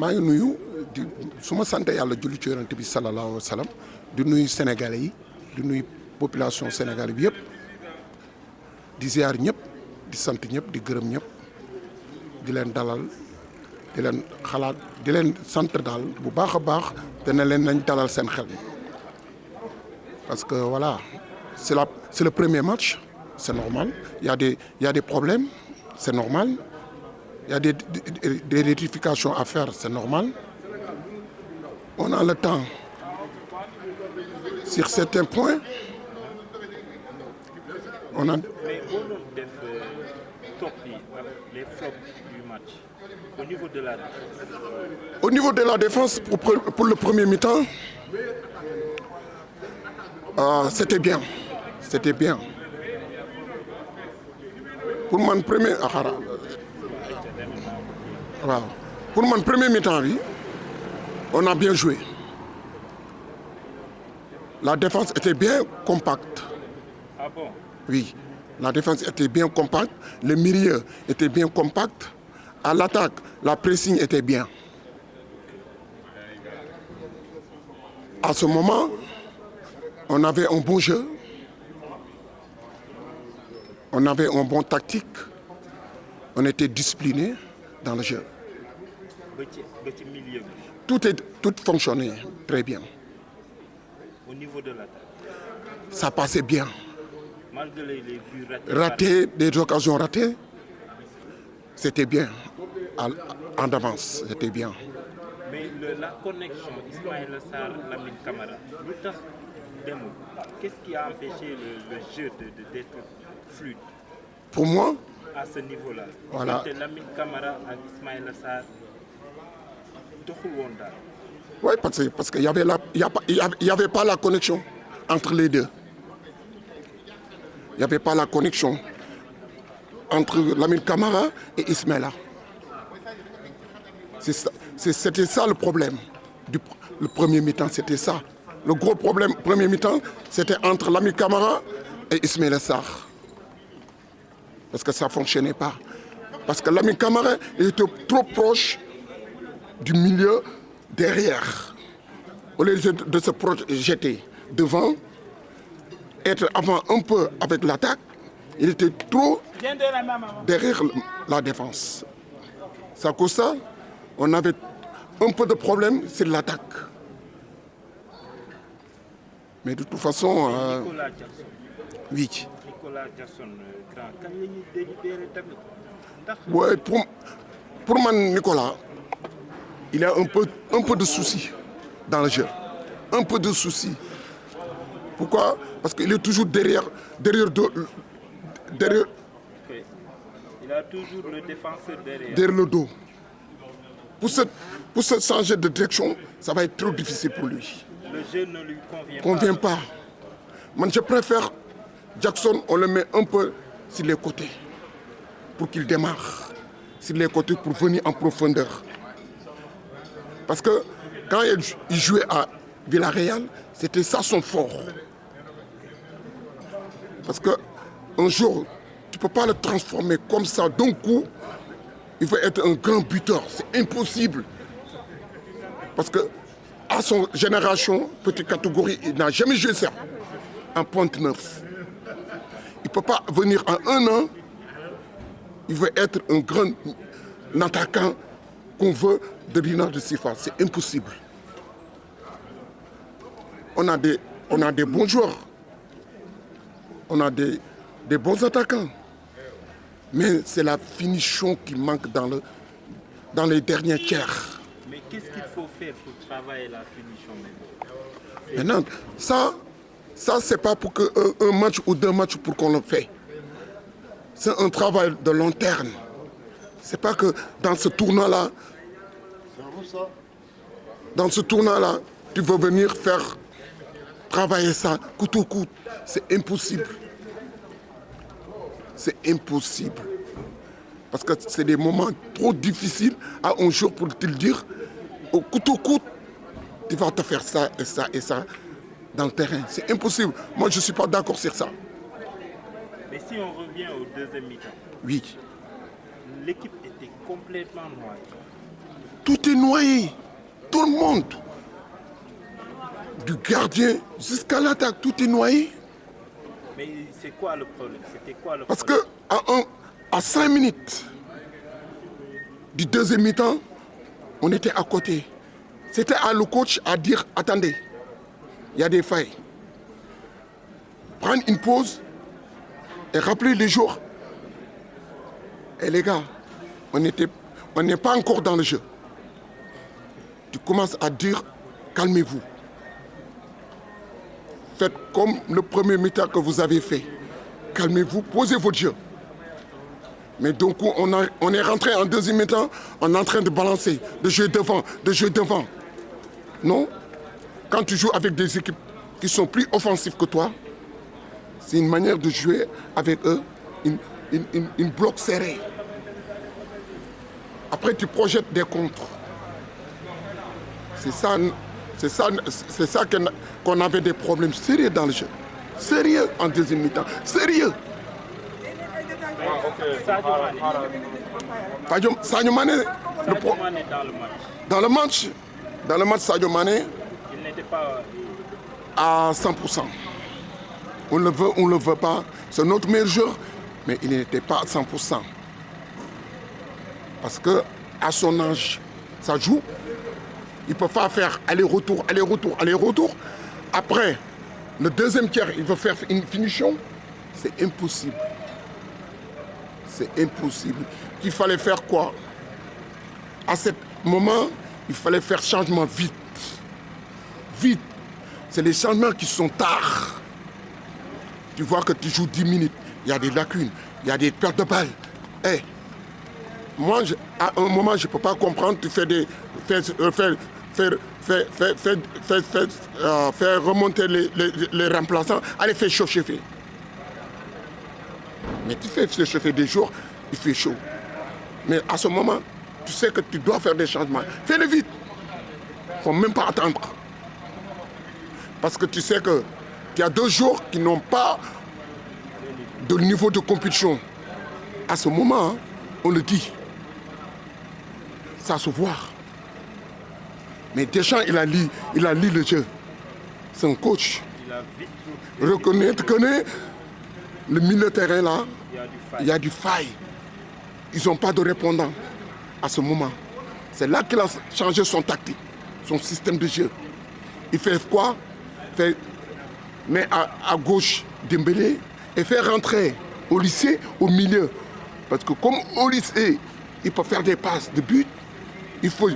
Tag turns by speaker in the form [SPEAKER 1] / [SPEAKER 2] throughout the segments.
[SPEAKER 1] maa ngi nuyu di su ma sant yàlla julli ci yonent bi sallallahu alayhi wa sallam di nuyu sénégalais yi di nuyu population sénégalais bi yëpp di ziar ñëpp di sant ñëpp di gërëm ñëpp di leen dalal di leen xalaat di leen sant daal bu baax a baax te ne leen nañ dalal seen xel parce que voilà c'est le premier match c'est normal il y a des problèmes c'est normal. Il y a des rectifications à faire, c'est normal. On a le temps sur certains points. On a...
[SPEAKER 2] Mais les flops du match, au niveau de la défense.
[SPEAKER 1] Au niveau de la défense, pour le premier mi-temps, c'était bien. C'était bien. Pour mon premier... Wow. Pour mon premier mi-temps, on a bien joué. La défense était bien compacte.
[SPEAKER 2] Ah bon?
[SPEAKER 1] Oui, la défense était bien compacte, le milieu était bien compact. À l'attaque, la pressing était bien. À ce moment, on avait un bon jeu. On avait un bon tactique. On était discipliné dans le jeu. Tout fonctionnait très bien.
[SPEAKER 2] Au niveau de l'attaque,
[SPEAKER 1] ça passait bien.
[SPEAKER 2] Malgré les buts
[SPEAKER 1] ratés, des occasions ratées, c'était bien. En avance, c'était bien.
[SPEAKER 2] Mais la connexion Ismaïla Sarr, Lamine Camara, qu'est-ce qui a empêché le jeu d'être fluide?
[SPEAKER 1] Pour moi,
[SPEAKER 2] à ce niveau-là,
[SPEAKER 1] voilà.
[SPEAKER 2] Lamine Camara et Ismaïla Sarr,
[SPEAKER 1] oui, parce qu'il n'y avait pas la connexion entre les deux. Il n'y avait pas la connexion entre Lamine Camara et Ismaïla. C'était ça le problème. Le premier mi-temps, c'était ça. Le gros problème, premier mi-temps, c'était entre Lamine Camara et Ismaïla Sarr. Parce que ça ne fonctionnait pas. Parce que Lamine Camara était trop proche du milieu derrière. Au lieu de se projeter devant, être avant un peu avec l'attaque, il était trop derrière la défense. C'est à cause de ça, on avait un peu de problème sur l'attaque. Mais de toute façon...
[SPEAKER 2] Nicolas Jackson.
[SPEAKER 1] Oui.
[SPEAKER 2] Nicolas Jackson, grand. Quand il est délibéré,
[SPEAKER 1] ouais, pour moi, Nicolas, il a un peu de soucis dans le jeu. Un peu de soucis. Pourquoi? Parce qu'il est toujours derrière.
[SPEAKER 2] Okay. Il a toujours le défenseur derrière.
[SPEAKER 1] Derrière le dos. Pour se changer de direction, ça va être trop difficile pour lui.
[SPEAKER 2] Le jeu ne lui convient
[SPEAKER 1] pas. Moi, je préfère Jackson, on le met un peu sur les côtés pour qu'il démarre. Sur les côtés pour venir en profondeur. Parce que quand il jouait à Villarreal, c'était ça son fort. Parce qu'un jour, tu ne peux pas le transformer comme ça d'un coup. Il faut être un grand buteur. C'est impossible. Parce que à son génération, petite catégorie, il n'a jamais joué ça en pointe neuf. Il ne peut pas venir en un an. Il veut être un grand attaquant qu'on veut de l'INA de Sifa. C'est impossible. On a des bons joueurs. On a des bons attaquants. Mais c'est la finition qui manque dans les derniers tiers.
[SPEAKER 2] Mais qu'est-ce qu'il faut faire pour travailler la finition
[SPEAKER 1] maintenant? Ça c'est pas pour un match ou deux matchs pour qu'on le fait. C'est un travail de long terme. C'est pas que dans ce tournoi-là, tu veux venir faire travailler ça coûte que coûte. C'est impossible. C'est impossible. Parce que c'est des moments trop difficiles à un jour pour te le dire. Au coûte que coûte, tu vas te faire ça et ça et ça dans le terrain. C'est impossible. Moi, je ne suis pas d'accord sur ça.
[SPEAKER 2] Mais si on revient au deuxième mi-temps,
[SPEAKER 1] oui.
[SPEAKER 2] L'équipe était complètement noyée.
[SPEAKER 1] Tout est noyé. Tout le monde. Du gardien jusqu'à l'attaque, tout est noyé.
[SPEAKER 2] Mais c'est quoi le problème? C'était quoi le
[SPEAKER 1] Parce
[SPEAKER 2] problème?
[SPEAKER 1] que à 5 minutes du deuxième mi-temps, on était à côté. C'était à le coach à dire, attendez, il y a des failles. Prendre une pause et rappeler les jours. Et les gars, on n'est pas encore dans le jeu. Tu commences à dire, calmez-vous. Faites comme le premier mi-temps que vous avez fait. Calmez-vous, posez votre jeu. Mais donc on est rentré en deuxième mi-temps, on est en train de balancer, de jouer devant, de jouer devant. Non. Quand tu joues avec des équipes qui sont plus offensives que toi, c'est une manière de jouer avec eux, une bloc serré. Après, tu projettes des contres. C'est ça qu'on avait des problèmes sérieux dans le jeu. Sérieux en deuxième mi-temps. Sérieux. Sadio Mané, dans le match, Sadio Mané,
[SPEAKER 2] Il n'était pas...
[SPEAKER 1] à 100%. On le veut, on ne le veut pas. C'est notre meilleur joueur, mais il n'était pas à 100%. Parce qu'à son âge, ça joue. Il ne peut pas faire aller-retour, aller-retour, aller-retour. Après, le deuxième tiers, il veut faire une finition. C'est impossible. C'est impossible. Il fallait faire quoi? À ce moment, il fallait faire changement vite. Vite. C'est les changements qui sont tard. Tu vois que tu joues 10 minutes. Il y a des lacunes. Il y a des pertes de balles. Hey, moi, à un moment, je ne peux pas comprendre. Tu fais des... Faire remonter les remplaçants. Allez, fais chauffer. Mais tu fais chauffer des jours, il fait chaud. Mais à ce moment, tu sais que tu dois faire des changements. Fais-le vite. Il ne faut même pas attendre. Parce que tu sais qu'il y a 2 jours qui n'ont pas de niveau de compétition. À ce moment, hein, on le dit. Ça se voit. Mais Deschamps, il a lu le jeu. C'est un coach. Reconnaître le milieu de terrain là, il y a du faille. Ils n'ont pas de répondant à ce moment. C'est là qu'il a changé son tactique, son système de jeu. Il fait quoi? Met à gauche Dembélé et fait rentrer au lycée au milieu. Parce que comme au lycée, il peut faire des passes de but, il faut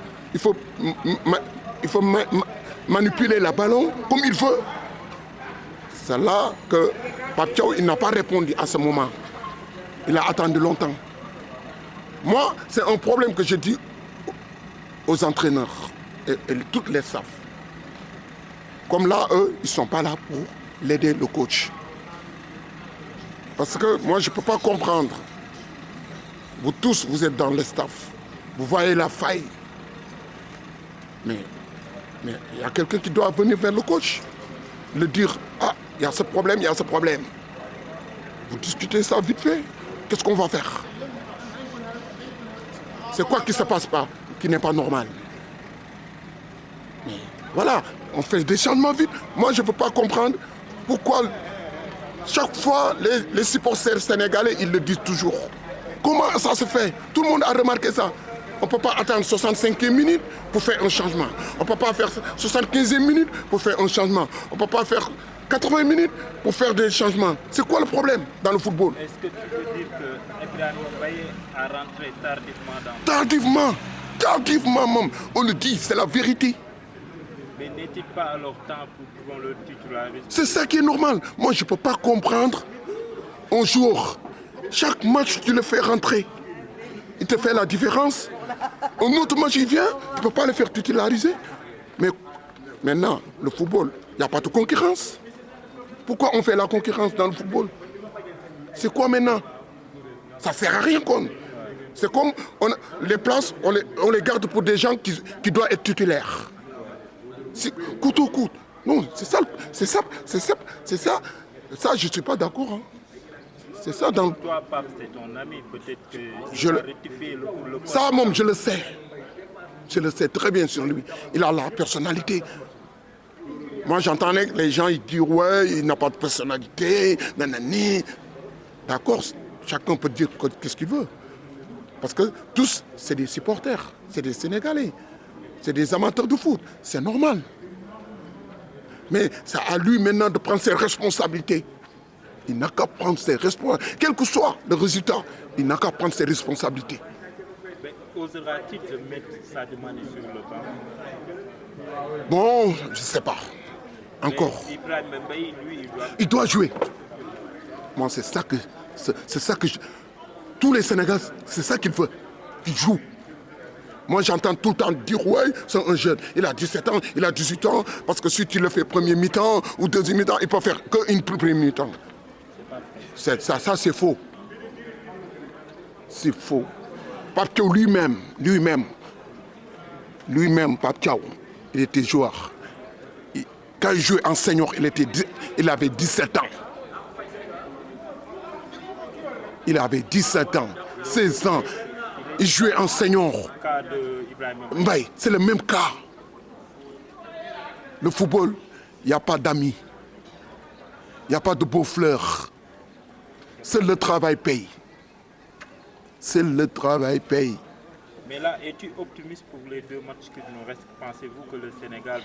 [SPEAKER 1] manipuler le ballon comme il veut. C'est là que Pape Thiaw, il n'a pas répondu à ce moment. Il a attendu longtemps. Moi, c'est un problème que je dis aux entraîneurs et toutes les staffs. Comme là, eux, ils ne sont pas là pour l'aider, le coach. Parce que moi, je ne peux pas comprendre. Vous tous, vous êtes dans le staff. Vous voyez la faille. Mais il y a quelqu'un qui doit venir vers le coach. Le dire, ah, il y a ce problème, il y a ce problème. Vous discutez ça vite fait. Qu'est-ce qu'on va faire? C'est quoi qui ne se passe pas, qui n'est pas normal? Mais voilà, on fait des changements vite. Moi, je ne peux pas comprendre pourquoi chaque fois les supporters sénégalais, ils le disent toujours. Comment ça se fait? Tout le monde a remarqué ça. On ne peut pas attendre 65e minute pour faire un changement. On ne peut pas faire 75e minute pour faire un changement. On ne peut pas faire 80 minutes pour faire des changements. C'est quoi le problème dans le football?
[SPEAKER 2] Est-ce que tu veux dire que Ibrahima Mbaye a rentré tardivement dans...
[SPEAKER 1] Tardivement même. On le dit, c'est la vérité.
[SPEAKER 2] Mais n'est-il pas alors temps pour le titulariser?
[SPEAKER 1] C'est ça qui est normal. Moi, je ne peux pas comprendre un jour. Chaque match, tu le fais rentrer. Il te fait la différence. Un autre match, il vient, tu ne peux pas le faire titulariser. Mais maintenant, le football, il n'y a pas de concurrence. Pourquoi on fait la concurrence dans le football? C'est quoi maintenant? Ça ne sert à rien. C'est comme les places, on les garde pour des gens qui doivent être titulaires. Coûte au coûte. Non, c'est ça. Ça, je ne suis pas d'accord. Hein. C'est ça dans...
[SPEAKER 2] Toi, Pape, c'est ton ami. Peut-être que
[SPEAKER 1] je
[SPEAKER 2] tu vas rectifier le coup.
[SPEAKER 1] Ça, même, je le sais. Je le sais très bien sur lui. Il a la personnalité. Moi, j'entendais que les gens ils disent ouais, il n'a pas de personnalité, nanani. D'accord, chacun peut dire qu'est-ce qu'il veut. Parce que tous, c'est des supporters, c'est des Sénégalais, c'est des amateurs de foot. C'est normal. Mais c'est à lui maintenant de prendre ses responsabilités. Il n'a qu'à prendre ses responsabilités. Quel que soit le résultat, il n'a qu'à prendre ses responsabilités.
[SPEAKER 2] Mais osera-t-il de mettre Sadio Mané sur le banc?
[SPEAKER 1] Bon, je ne sais pas. Encore.
[SPEAKER 2] Mais Ibrahim Mbaye, lui,
[SPEAKER 1] Il doit jouer. Moi, c'est ça que tous les Sénégalais, c'est ça qu'il veut. Qu'il joue. Moi, j'entends tout le temps dire, ouais, c'est un jeune. Il a 17 ans, il a 18 ans, parce que si tu le fais premier mi-temps ou deuxième mi-temps, il peut faire qu'une première mi-temps. Ça, c'est faux. C'est faux. Pape Thiaw lui-même, Pape Thiaw, il était joueur. Quand il jouait en senior, il avait 17 ans. Il avait 17 ans, 16 ans. Il jouait en senior.
[SPEAKER 2] Le cas de Ibrahim Mbaye.
[SPEAKER 1] C'est le même cas. Le football, il n'y a pas d'amis. Il n'y a pas de beaux fleurs. Seul le travail paye. Seul le travail paye.
[SPEAKER 2] Mais là, es-tu optimiste pour les 2 matchs qui nous restent? Pensez-vous que le Sénégal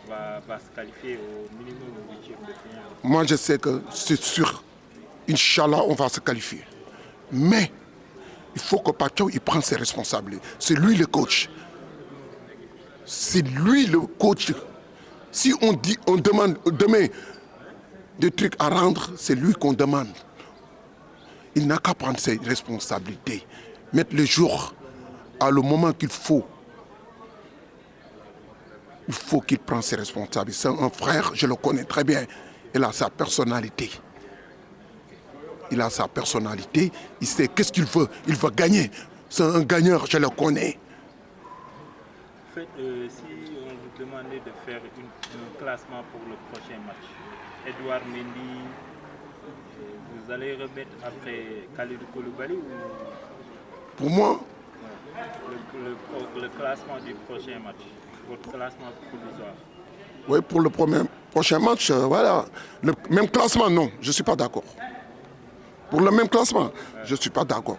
[SPEAKER 2] va se qualifier au minimum au 8e de finale?
[SPEAKER 1] Moi, je sais que c'est sûr. Inch'Allah, on va se qualifier. Mais il faut que Pape Thiaw prenne ses responsabilités. C'est lui le coach. C'est lui le coach. Si on demande demain des trucs à rendre, c'est lui qu'on demande. Il n'a qu'à prendre ses responsabilités. Mettre le jour à le moment qu'il faut. Il faut qu'il prenne ses responsabilités. C'est un frère, je le connais très bien. Il a sa personnalité. Il a sa personnalité. Il sait qu'est-ce qu'il veut. Il veut gagner. C'est un gagneur, je le connais.
[SPEAKER 2] En fait, si on vous demandait de faire un classement pour le prochain match, Edouard Mendy, vous allez remettre après Kalidou Koulibaly ou
[SPEAKER 1] Pour moi,
[SPEAKER 2] le classement du prochain match, votre classement provisoire?
[SPEAKER 1] oui, pour le prochain match, voilà. Le même classement, non, je ne suis pas d'accord. Pour le même classement, je ne suis pas d'accord.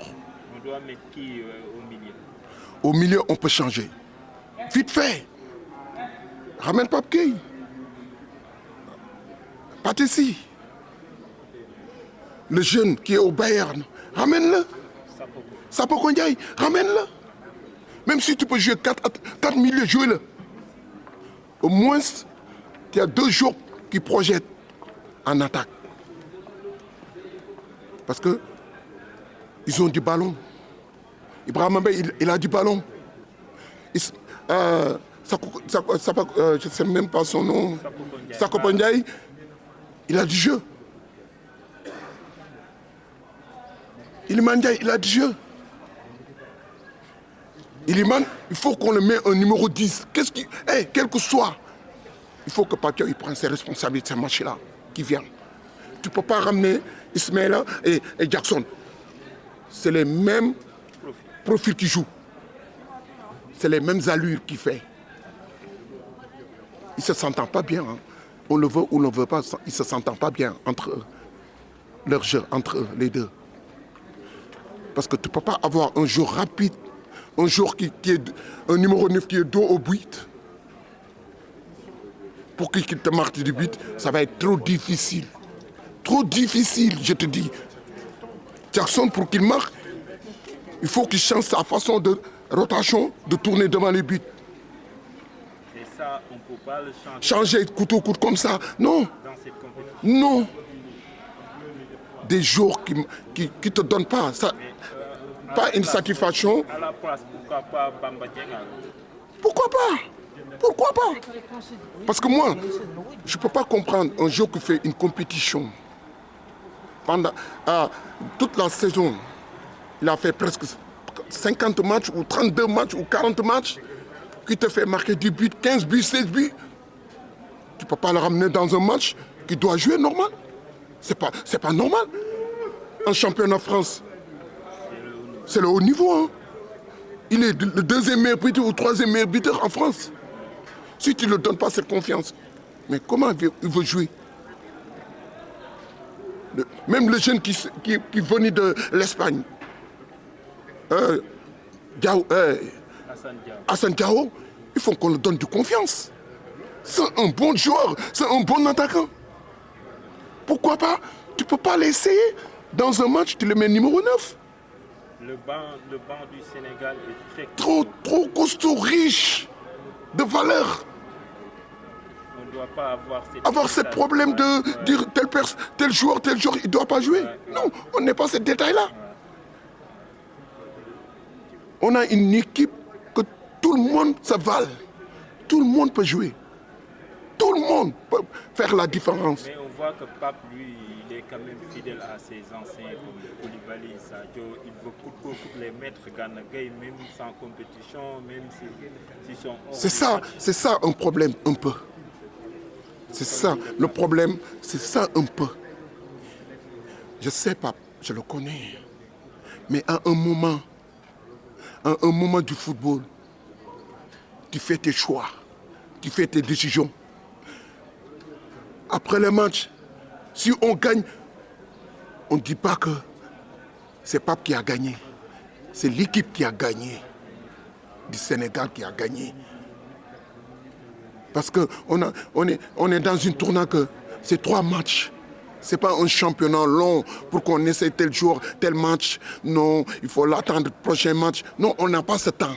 [SPEAKER 2] On doit mettre qui au milieu?
[SPEAKER 1] Au milieu, on peut changer. Vite fait. Ramène Pape Gueye. Patessi. Le jeune qui est au Bayern, ramène-le. Sapoko Ndiaye, ramène-le. Même si tu peux jouer 4 milieux, jouez-le. Au moins, tu as 2 jours qui projettent en attaque. Parce que ils ont du ballon. Ibrahim Mbaye, il a du ballon. Je ne sais même pas son nom. Sapoko Ndiaye, il a du jeu. Iliman Ndiaye, il a du jeu. Iliman, il faut qu'on le mette un numéro 10. Quel que soit, il faut que Pape Thiaw prenne ses responsabilités de ce match-là qui vient. Tu ne peux pas ramener Ismaïla et Jackson. C'est les mêmes profils qui jouent. C'est les mêmes allures qu'il fait. Ils ne se sentent pas bien. Hein. On le veut ou on ne le veut pas, ils ne se sentent pas bien entre eux. Leur jeu, entre eux, les deux. Parce que tu ne peux pas avoir un jour rapide, un jour qui est un numéro 9 qui est dos au but. Pour qu'il te marque du but, ça va être trop difficile. Trop difficile, je te dis. Jackson, pour qu'il marque, il faut qu'il change sa façon de rotation, de tourner devant les buts.
[SPEAKER 2] Et ça, on ne peut pas le changer.
[SPEAKER 1] Changer couteau comme ça, non.
[SPEAKER 2] Dans cette compétition.
[SPEAKER 1] Non. Des jours qui ne te donnent pas ça. Pas une satisfaction.
[SPEAKER 2] À la place, pourquoi pas Bamba Dieng?
[SPEAKER 1] Pourquoi pas? Pourquoi pas? Parce que moi, je ne peux pas comprendre un joueur qui fait une compétition. Pendant toute la saison, il a fait presque 50 matchs ou 32 matchs ou 40 matchs qui te fait marquer 10 buts, 15 buts, 16 buts. Tu ne peux pas le ramener dans un match qui doit jouer normal. C'est pas normal. Un championnat de France, c'est le haut niveau. Hein. Il est le deuxième meilleur buteur ou troisième meilleur buteur en France. Si tu ne lui donnes pas cette confiance, mais comment il veut jouer? Même le jeune qui venait de l'Espagne, Hassan Diao, il faut qu'on lui donne de confiance. C'est un bon joueur, c'est un bon attaquant. Pourquoi pas? Tu ne peux pas l'essayer. Dans un match, tu le mets numéro 9.
[SPEAKER 2] Le banc du Sénégal est très
[SPEAKER 1] Trop costaud, riche, de valeur.
[SPEAKER 2] On ne doit pas avoir
[SPEAKER 1] ce problème de dire tel joueur, il ne doit pas jouer. Non, on n'est pas ce détail-là. On a une équipe que tout le monde se vale. Tout le monde peut jouer. Tout le monde peut faire la différence.
[SPEAKER 2] Mais on voit que Pape, lui, il est quand même fidèle à ses anciens comme Koulibaly, Sadio. Il veut coûte les mettre Gana Gueye, même sans compétition, même s'ils sont hors.
[SPEAKER 1] C'est ça un problème, un peu. C'est ça, le problème, c'est ça un peu. Je sais pas, je le connais. Mais à un moment du football, tu fais tes choix, tu fais tes décisions. Après le match, si on gagne, on ne dit pas que c'est Pape qui a gagné. C'est l'équipe qui a gagné. Du Sénégal qui a gagné. Parce qu'on est dans une tournée que c'est 3 matchs. Ce n'est pas un championnat long pour qu'on essaie tel jour, tel match. Non, il faut l'attendre le prochain match. Non, on n'a pas ce temps.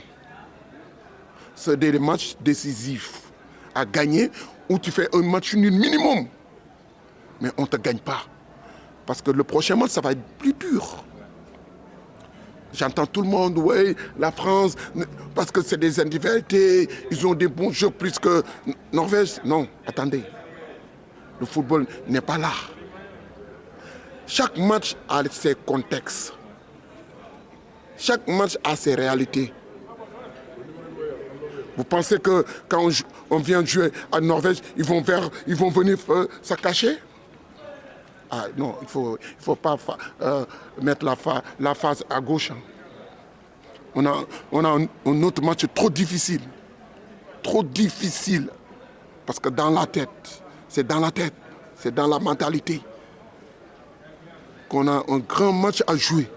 [SPEAKER 1] C'est des matchs décisifs à gagner où tu fais un match nul minimum. Mais on ne te gagne pas. Parce que le prochain match, ça va être plus dur. J'entends tout le monde, oui, la France, parce que c'est des individualités, ils ont des bons jeux plus que Norvège. Non, attendez. Le football n'est pas là. Chaque match a ses contextes. Chaque match a ses réalités. Vous pensez que quand on vient jouer à Norvège, ils vont venir se cacher? Ah non, il faut pas mettre la face à gauche. On a un autre match trop difficile. Trop difficile. Parce que dans la tête, c'est dans la mentalité qu'on a un grand match à jouer.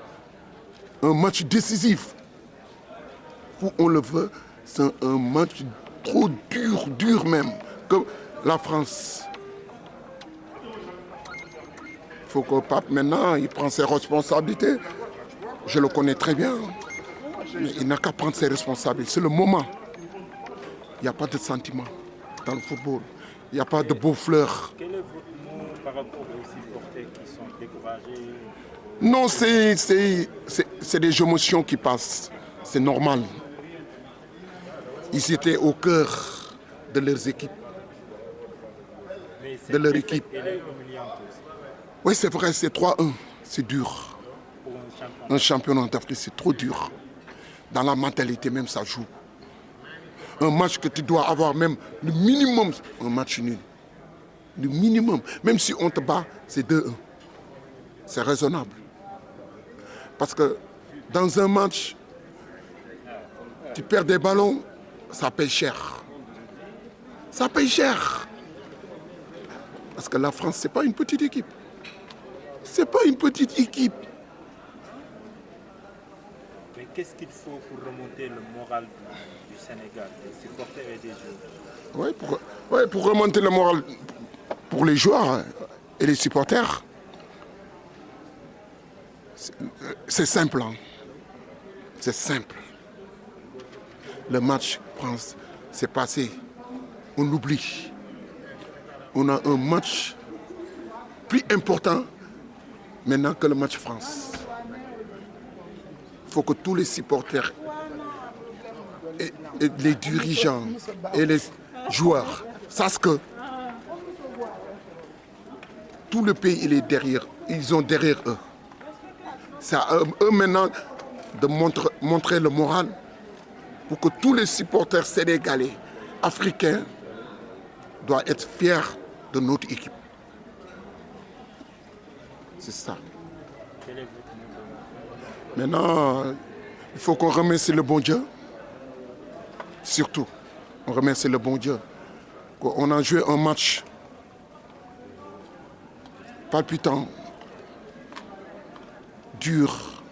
[SPEAKER 1] Un match décisif. Où on le veut, c'est un match trop dur même, que la France. Il faut que Pape, maintenant, il prend ses responsabilités. Je le connais très bien. Mais il n'a qu'à prendre ses responsabilités. C'est le moment. Il n'y a pas de sentiment dans le football. Il n'y a pas de beaux fleurs.
[SPEAKER 2] Quel est votre mot par rapport aux supporters qui sont découragés?
[SPEAKER 1] Non, c'est des émotions qui passent. C'est normal. Ils étaient au cœur de leurs équipes.
[SPEAKER 2] Mais
[SPEAKER 1] de leur équipe.
[SPEAKER 2] Elle est humiliante aussi.
[SPEAKER 1] Oui, c'est vrai, c'est 3-1. C'est dur.
[SPEAKER 2] Pour
[SPEAKER 1] Un championnat d'Afrique, c'est trop dur. Dans la mentalité même, ça joue. Un match que tu dois avoir même le minimum, un match nul. Le minimum. Même si on te bat, c'est 2-1. C'est raisonnable. Parce que dans un match, tu perds des ballons, ça paye cher. Ça paye cher. Parce que la France, ce n'est pas une petite équipe. C'est pas une petite équipe.
[SPEAKER 2] Mais qu'est-ce qu'il faut pour remonter le moral du Sénégal, des supporters et des joueurs?
[SPEAKER 1] Oui, pour remonter le moral pour les joueurs et les supporters, c'est simple. Hein. C'est simple. Le match France, c'est passé. On l'oublie. On a un match plus important maintenant que le match France. Il faut que tous les supporters et les dirigeants et les joueurs sachent que tout le pays il est derrière, ils ont derrière eux. C'est à eux maintenant de montrer le moral pour que tous les supporters sénégalais, africains, doivent être fiers de notre équipe. C'est ça.
[SPEAKER 2] Quel est votre mot?
[SPEAKER 1] Maintenant, Il faut qu'on remercie le bon Dieu. Surtout, on remercie le bon Dieu. On a joué un match palpitant, dur,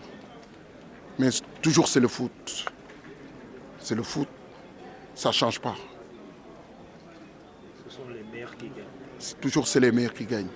[SPEAKER 1] mais toujours c'est le foot. C'est le foot, ça ne change pas.
[SPEAKER 2] Ce sont les meilleurs qui gagnent.
[SPEAKER 1] Toujours c'est les meilleurs qui gagnent.